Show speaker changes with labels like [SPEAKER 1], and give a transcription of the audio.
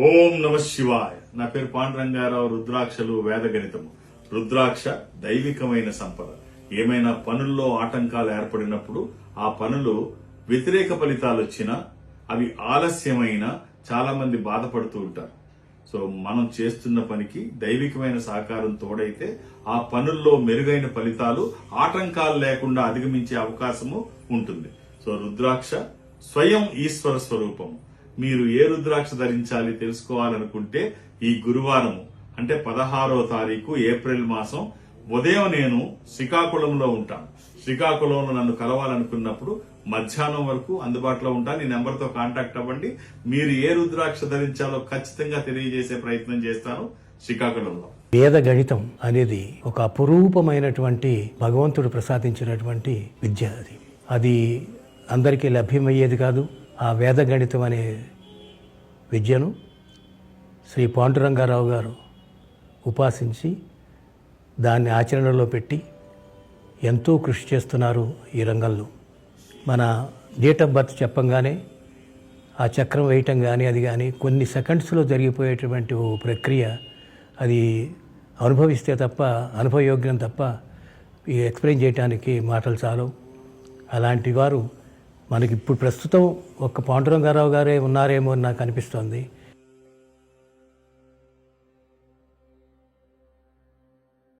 [SPEAKER 1] ఓం నమ శివాయ. నా పేరు పాండురంగారావు. రుద్రాక్షలు వేదగణితము. రుద్రాక్ష దైవికమైన సంపద. ఏమైనా పనుల్లో ఆటంకాలు ఏర్పడినప్పుడు ఆ పనులు వ్యతిరేక ఫలితాలు వచ్చినా అవి ఆలస్యమైన చాలా మంది బాధపడుతూ ఉంటారు. సో మనం చేస్తున్న పనికి దైవికమైన సహకారం తోడైతే ఆ పనుల్లో మెరుగైన ఫలితాలు ఆటంకాలు లేకుండా అధిగమించే అవకాశము ఉంటుంది. సో రుద్రాక్ష స్వయం ఈశ్వర స్వరూపము. మీరు ఏ రుద్రాక్ష ధరించాలి తెలుసుకోవాలనుకుంటే ఈ గురువారం అంటే 16వ తారీఖు ఏప్రిల్ మాసం ఉదయం నేను శ్రీకాకుళంలో ఉంటాను. శ్రీకాకుళంలో నన్ను కలవాలనుకున్నప్పుడు మధ్యాహ్నం వరకు అందుబాటులో ఉంటాను. ఈ నెంబర్తో కాంటాక్ట్ అవ్వండి. మీరు ఏ రుద్రాక్ష ధరించాలో ఖచ్చితంగా తెలియజేసే ప్రయత్నం చేస్తాను శ్రీకాకుళంలో.
[SPEAKER 2] వేద గణితం అనేది ఒక అపురూపమైనటువంటి భగవంతుడు ప్రసాదించినటువంటి విద్య. అది అందరికీ లభ్యమయ్యేది కాదు. ఆ వేద గణితం అనే విద్యను శ్రీ పాండురంగారావు గారు ఉపాసించి దాన్ని ఆచరణలో పెట్టి ఎంతో కృషి చేస్తున్నారు ఈ రంగంలో. మన డేట్ ఆఫ్ బర్త్ చెప్పంగానే ఆ చక్రం వేయటం కానీ అది కానీ కొన్ని సెకండ్స్లో జరిగిపోయేటువంటి ఓ ప్రక్రియ. అది అనుభవిస్తే తప్ప, అనుభవయోగ్యం తప్ప ఎక్స్ప్లెయిన్ చేయడానికి మాటలు చాలు. అలాంటి వారు మనకి ఇప్పుడు ప్రస్తుతం ఒక్క పాండురంగారావు గారే ఉన్నారేమో అని నాకు అనిపిస్తోంది.